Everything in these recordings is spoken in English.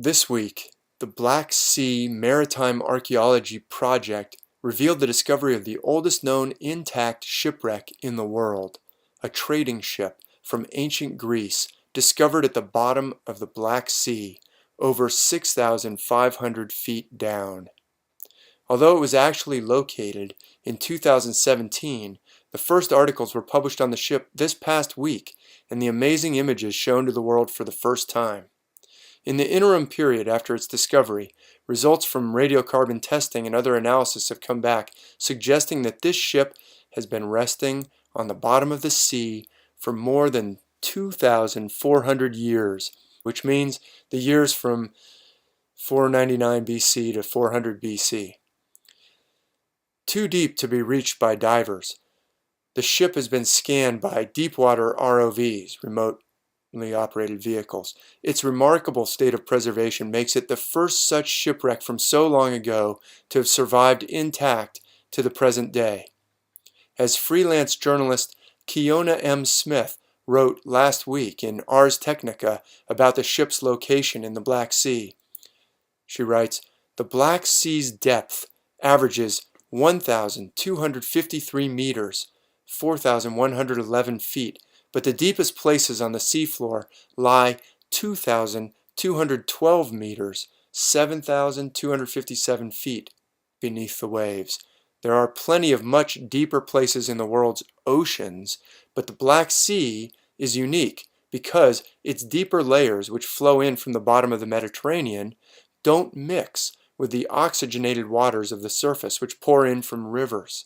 This week, the Black Sea Maritime Archaeology Project revealed the discovery of the oldest known intact shipwreck in the world, a trading ship from ancient Greece discovered at the bottom of the Black Sea, over 6,500 feet down. Although it was actually located in 2017, the first articles were published on the ship this past week, and the amazing images shown to the world for the first time. In the interim period after its discovery, results from radiocarbon testing and other analysis have come back, suggesting that this ship has been resting on the bottom of the sea for more than 2,400 years, which means the years from 499 BC to 400 BC. Too deep to be reached by divers, the ship has been scanned by deepwater ROVs, remotely operated vehicles. Its remarkable state of preservation makes it the first such shipwreck from so long ago to have survived intact to the present day. As freelance journalist Kiona M. Smith wrote last week in Ars Technica about the ship's location in the Black Sea, she writes, "The Black Sea's depth averages 1,253 meters, 4,111 feet, but the deepest places on the seafloor lie 2,212 meters, 7,257 feet beneath the waves. There are plenty of much deeper places in the world's oceans, but the Black Sea is unique because its deeper layers, which flow in from the bottom of the Mediterranean, don't mix with the oxygenated waters of the surface, which pour in from rivers.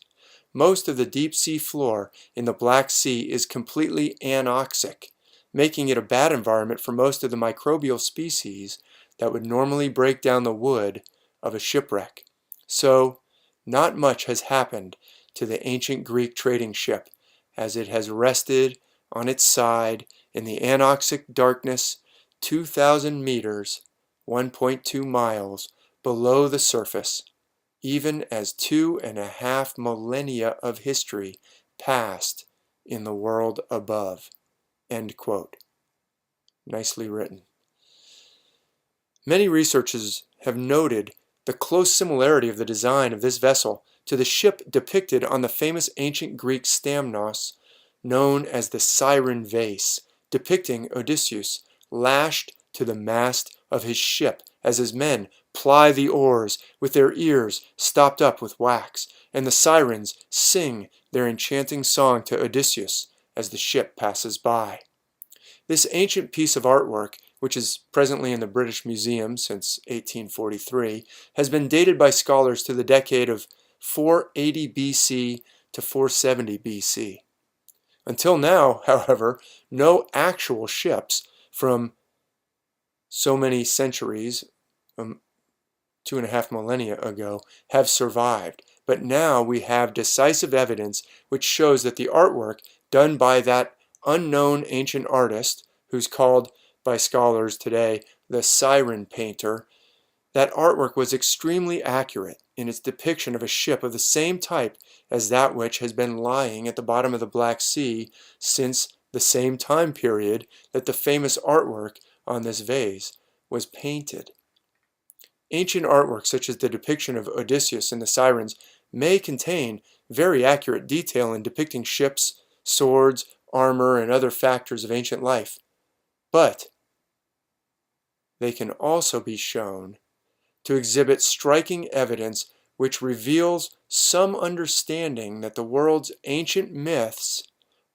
Most of the deep sea floor in the Black Sea is completely anoxic, making it a bad environment for most of the microbial species that would normally break down the wood of a shipwreck. So, not much has happened to the ancient Greek trading ship as it has rested on its side in the anoxic darkness 2,000 meters, 1.2 miles, below the surface, even as 2.5 millennia of history passed in the world above." End quote. Nicely written. Many researchers have noted the close similarity of the design of this vessel to the ship depicted on the famous ancient Greek stamnos known as the Siren Vase, depicting Odysseus lashed to the mast of his ship as his men ply the oars with their ears stopped up with wax, and the sirens sing their enchanting song to Odysseus as the ship passes by. This ancient piece of artwork, which is presently in the British Museum since 1843, has been dated by scholars to the decade of 480 BC to 470 BC. Until now, however, no actual ships from so many centuries, 2.5 millennia ago, have survived. But now we have decisive evidence which shows that the artwork done by that unknown ancient artist, who's called by scholars today the Siren Painter, that artwork was extremely accurate in its depiction of a ship of the same type as that which has been lying at the bottom of the Black Sea since the same time period that the famous artwork on this vase was painted. Ancient artwork such as the depiction of Odysseus and the Sirens may contain very accurate detail in depicting ships, swords, armor, and other factors of ancient life. But they can also be shown to exhibit striking evidence which reveals some understanding that the world's ancient myths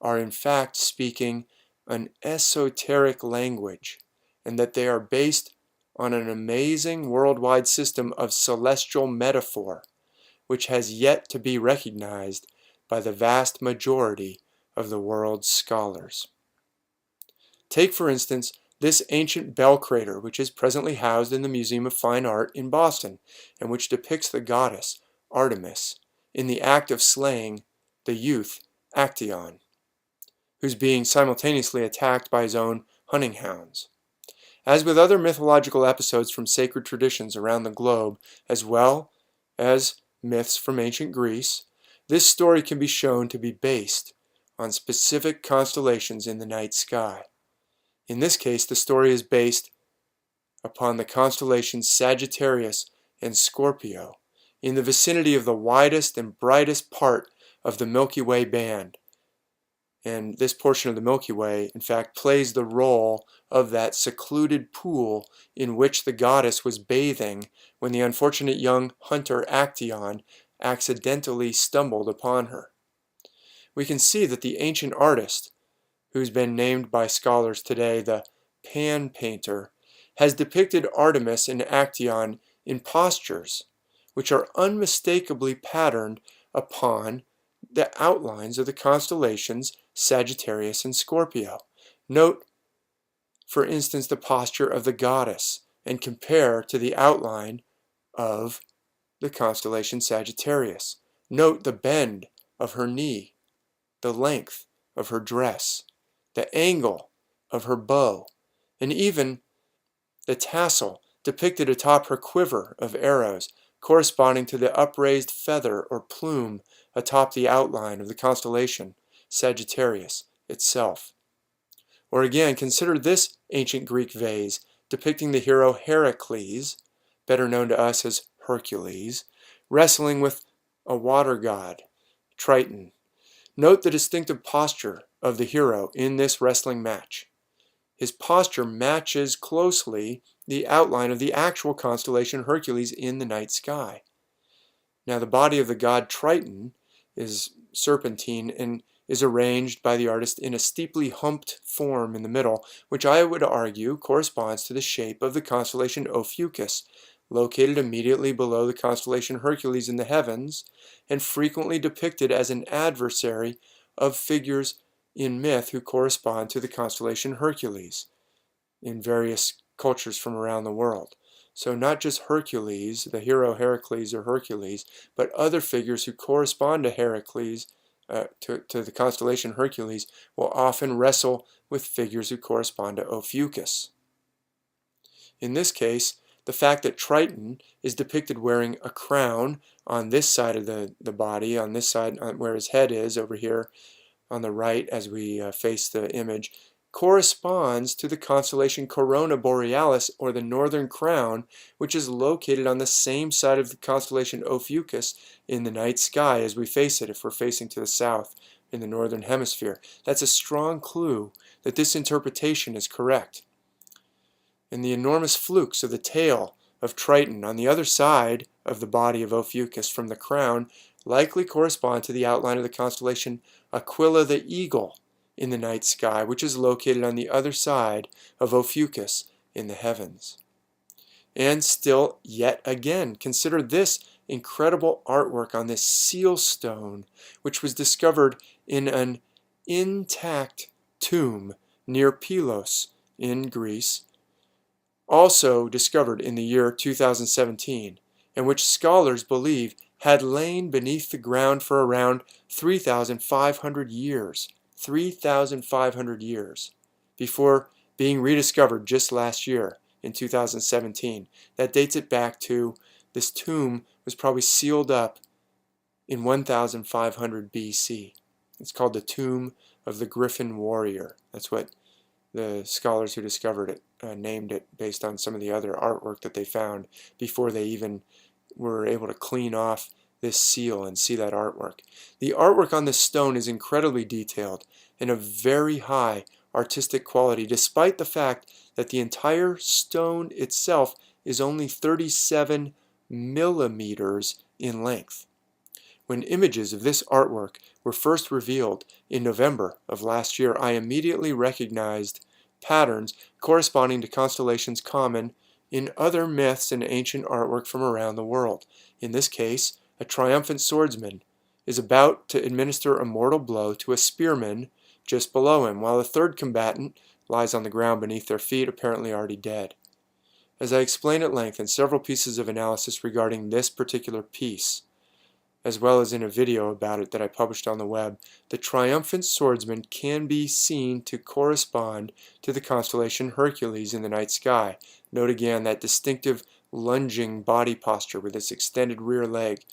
are in fact speaking an esoteric language, and that they are based on an amazing worldwide system of celestial metaphor, which has yet to be recognized by the vast majority of the world's scholars. Take, for instance, this ancient bell crater, which is presently housed in the Museum of Fine Art in Boston, and which depicts the goddess Artemis in the act of slaying the youth Actaeon, who's being simultaneously attacked by his own hunting hounds. As with other mythological episodes from sacred traditions around the globe, as well as myths from ancient Greece, this story can be shown to be based on specific constellations in the night sky. In this case, the story is based upon the constellations Sagittarius and Scorpio, in the vicinity of the widest and brightest part of the Milky Way band. And this portion of the Milky Way, in fact, plays the role of that secluded pool in which the goddess was bathing when the unfortunate young hunter Actaeon accidentally stumbled upon her. We can see that the ancient artist, who's been named by scholars today the Pan Painter, has depicted Artemis and Actaeon in postures which are unmistakably patterned upon the outlines of the constellations Sagittarius and Scorpio. Note, for instance, the posture of the goddess and compare to the outline of the constellation Sagittarius. Note the bend of her knee, the length of her dress, the angle of her bow, and even the tassel depicted atop her quiver of arrows, corresponding to the upraised feather or plume atop the outline of the constellation Sagittarius itself. Or again, consider this ancient Greek vase depicting the hero Heracles, better known to us as Hercules, wrestling with a water god, Triton. Note the distinctive posture of the hero in this wrestling match. His posture matches closely the outline of the actual constellation Hercules in the night sky. Now, the body of the god Triton is serpentine and is arranged by the artist in a steeply humped form in the middle, which I would argue corresponds to the shape of the constellation Ophiuchus, located immediately below the constellation Hercules in the heavens, and frequently depicted as an adversary of figures in myth who correspond to the constellation Hercules in various cultures from around the world. So not just Hercules, the hero Heracles or Hercules, but other figures who correspond to Heracles, to the constellation Hercules, will often wrestle with figures who correspond to Ophiuchus. In this case, the fact that Triton is depicted wearing a crown on this side of the body, on this side where his head is, over here on the right as we face the image, corresponds to the constellation Corona Borealis, or the Northern Crown, which is located on the same side of the constellation Ophiuchus in the night sky as we face it if we're facing to the south in the northern hemisphere. That's a strong clue that this interpretation is correct. And the enormous flukes of the tail of Triton on the other side of the body of Ophiuchus from the crown likely correspond to the outline of the constellation Aquila the Eagle in the night sky, which is located on the other side of Ophiuchus in the heavens. And still, yet again, consider this incredible artwork on this seal stone, which was discovered in an intact tomb near Pylos in Greece, also discovered in the year 2017, and which scholars believe had lain beneath the ground for around 3,500 years. 3,500 years before being rediscovered just last year in 2017. That dates it back to this tomb was probably sealed up in 1500 BC. It's called the Tomb of the Gryphon Warrior. That's what the scholars who discovered it named it, based on some of the other artwork that they found before they even were able to clean off this seal and see that artwork. The artwork on this stone is incredibly detailed and of very high artistic quality, despite the fact that the entire stone itself is only 37 millimeters in length. When images of this artwork were first revealed in November of last year, I immediately recognized patterns corresponding to constellations common in other myths and ancient artwork from around the world. In this case, a triumphant swordsman is about to administer a mortal blow to a spearman just below him, while a third combatant lies on the ground beneath their feet, apparently already dead. As I explain at length in several pieces of analysis regarding this particular piece, as well as in a video about it that I published on the web, the triumphant swordsman can be seen to correspond to the constellation Hercules in the night sky. Note again that distinctive lunging body posture with its extended rear leg.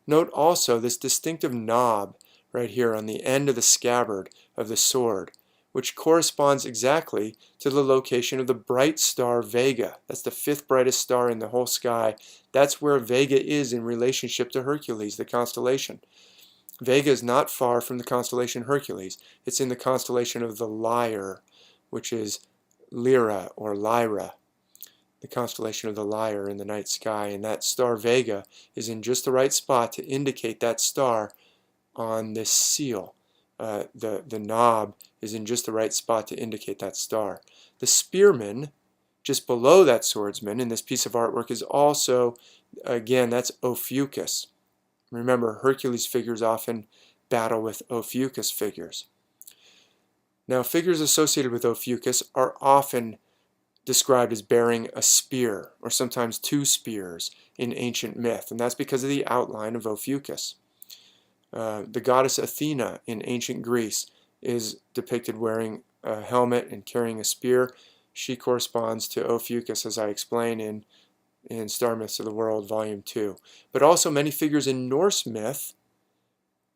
Note also this distinctive knob right here on the end of the scabbard of the sword, which corresponds exactly to the location of the bright star Vega. That's the fifth brightest star in the whole sky. That's where Vega is in relationship to Hercules, the constellation. Vega is not far from the constellation Hercules. It's in the constellation of the Lyre, which is Lyra or Lyra, the constellation of the Lyre in the night sky. And that star Vega is in just the right spot to indicate that star on this seal. The knob is in just the right spot to indicate that star. The spearman, just below that swordsman in this piece of artwork, is also, again, that's Ophiuchus. Remember, Hercules figures often battle with Ophiuchus figures. Now, figures associated with Ophiuchus are often described as bearing a spear, or sometimes two spears, in ancient myth, and that's because of the outline of Ophiuchus. The goddess Athena in ancient Greece is depicted wearing a helmet and carrying a spear. She corresponds to Ophiuchus, as I explain in Star Myths of the World, Volume 2. But also many figures in Norse myth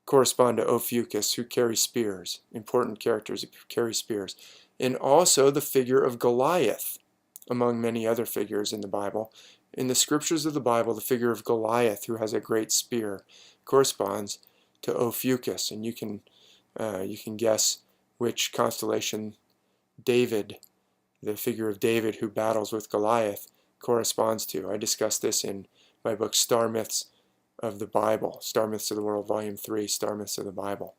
correspond to Ophiuchus, who carry spears, important characters who carry spears. And also the figure of Goliath, among many other figures in the Bible. In the scriptures of the Bible, the figure of Goliath, who has a great spear, corresponds to Ophiuchus, and you can guess which constellation David, the figure of David who battles with Goliath, corresponds to. I discussed this in my book Star Myths of the Bible, Star Myths of the World, Volume 3, Star Myths of the Bible.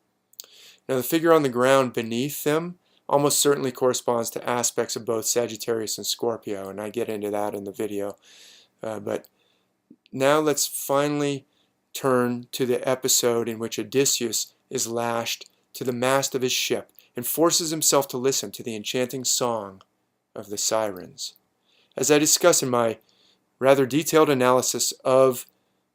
Now the figure on the ground beneath them almost certainly corresponds to aspects of both Sagittarius and Scorpio, and I get into that in the video. But now let's finally turn to the episode in which Odysseus is lashed to the mast of his ship and forces himself to listen to the enchanting song of the Sirens. As I discuss in my rather detailed analysis of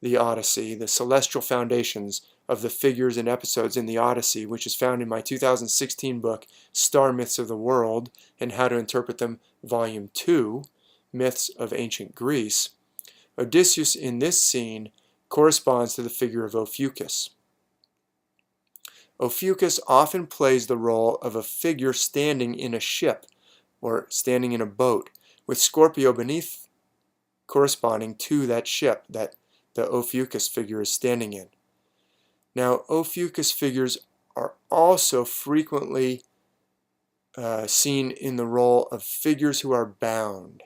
the Odyssey, the celestial foundations of the figures and episodes in the Odyssey, which is found in my 2016 book, Star Myths of the World and How to Interpret Them, Volume 2, Myths of Ancient Greece, Odysseus in this scene corresponds to the figure of Ophiuchus. Ophiuchus often plays the role of a figure standing in a ship or standing in a boat, with Scorpio beneath corresponding to that ship that the Ophiuchus figure is standing in. Now, Ophiuchus figures are also frequently seen in the role of figures who are bound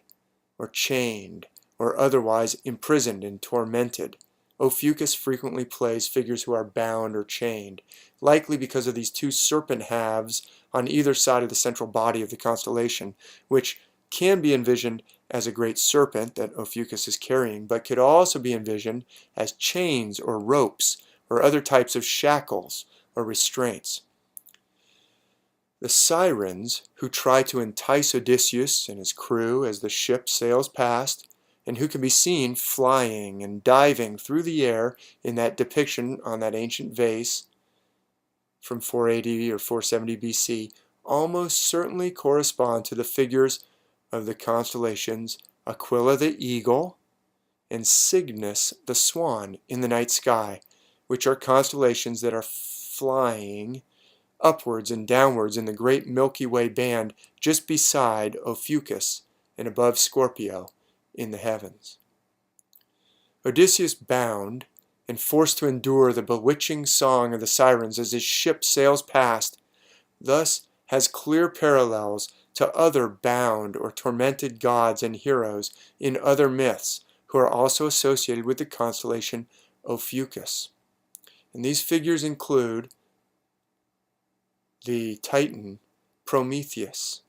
or chained or otherwise imprisoned and tormented. Ophiuchus frequently plays figures who are bound or chained, likely because of these two serpent halves on either side of the central body of the constellation, which can be envisioned as a great serpent that Ophiuchus is carrying, but could also be envisioned as chains or ropes or other types of shackles or restraints. The Sirens, who try to entice Odysseus and his crew as the ship sails past, and who can be seen flying and diving through the air in that depiction on that ancient vase from 480 or 470 BC, almost certainly correspond to the figures of the constellations Aquila the eagle and Cygnus the swan in the night sky, which are constellations that are flying upwards and downwards in the great Milky Way band just beside Ophiuchus and above Scorpio in the heavens. Odysseus, bound and forced to endure the bewitching song of the Sirens as his ship sails past, thus has clear parallels to other bound or tormented gods and heroes in other myths who are also associated with the constellation Ophiuchus. And these figures include the Titan Prometheus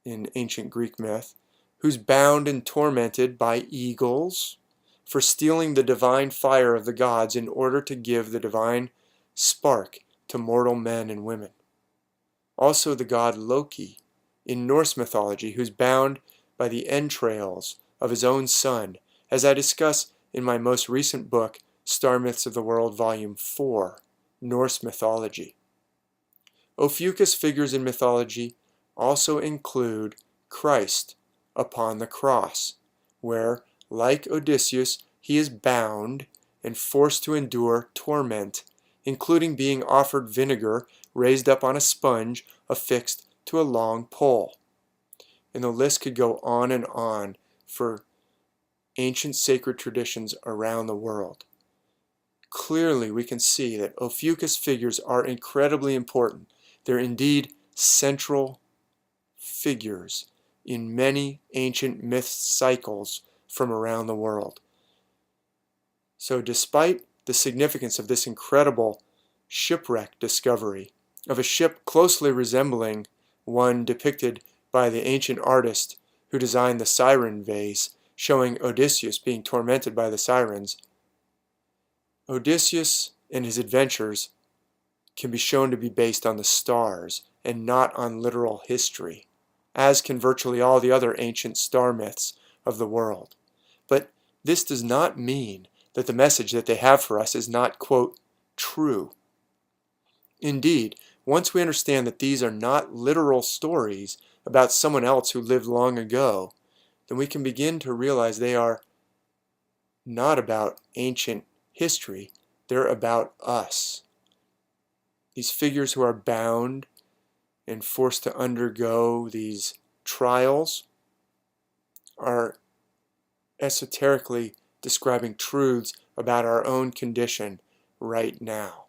in ancient Greek myth, who's bound and tormented by eagles for stealing the divine fire of the gods in order to give the divine spark to mortal men and women. Also the god Loki in Norse mythology, who's bound by the entrails of his own son, as I discuss in my most recent book, Star Myths of the World, Volume 4, Norse Mythology. Ophiuchus figures in mythology also include Christ upon the cross, where, like Odysseus, he is bound and forced to endure torment, including being offered vinegar raised up on a sponge affixed to a long pole. And the list could go on and on for ancient sacred traditions around the world. Clearly, we can see that Ophiuchus figures are incredibly important. They're indeed central figures in many ancient myth cycles from around the world. So despite the significance of this incredible shipwreck discovery of a ship closely resembling one depicted by the ancient artist who designed the Siren Vase, showing Odysseus being tormented by the Sirens, Odysseus and his adventures can be shown to be based on the stars and not on literal history, as can virtually all the other ancient star myths of the world. But this does not mean that the message that they have for us is not, quote, true. Indeed, once we understand that these are not literal stories about someone else who lived long ago, then we can begin to realize they are not about ancient history, they're about us. These figures who are bound and forced to undergo these trials are esoterically describing truths about our own condition right now.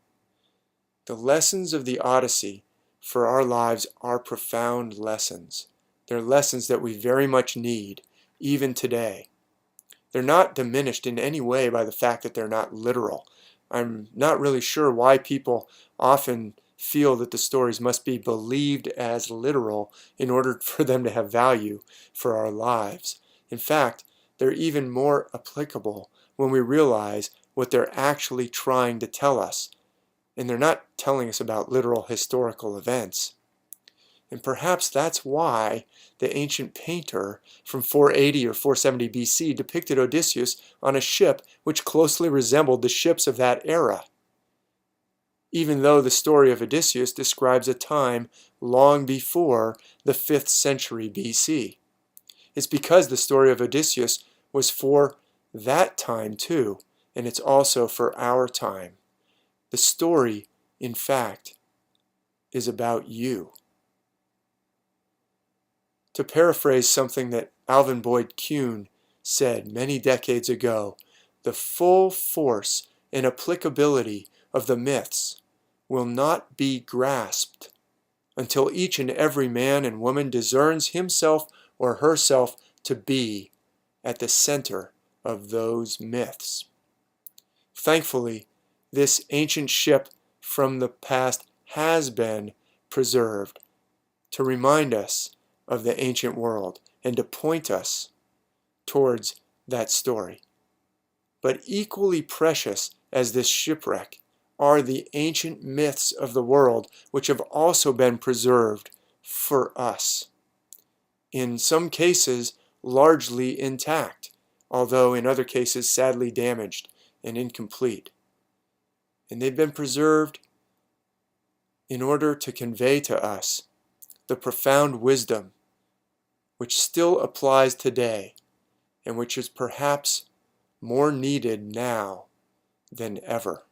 The lessons of the Odyssey for our lives are profound lessons. They're lessons that we very much need, even today. They're not diminished in any way by the fact that they're not literal. I'm not really sure why people often feel that the stories must be believed as literal in order for them to have value for our lives. In fact, they're even more applicable when we realize what they're actually trying to tell us. And they're not telling us about literal historical events. And perhaps that's why the ancient painter from 480 or 470 BC depicted Odysseus on a ship which closely resembled the ships of that era, even though the story of Odysseus describes a time long before the 5th century BC. It's because the story of Odysseus was for that time too, and it's also for our time. The story, in fact, is about you. To paraphrase something that Alvin Boyd Kuhn said many decades ago, the full force and applicability of the myths will not be grasped until each and every man and woman discerns himself or herself to be at the center of those myths. Thankfully, this ancient ship from the past has been preserved to remind us of the ancient world and to point us towards that story. But equally precious as this shipwreck are the ancient myths of the world which have also been preserved for us. In some cases, largely intact, although in other cases sadly damaged and incomplete. And they've been preserved in order to convey to us the profound wisdom which still applies today and which is perhaps more needed now than ever.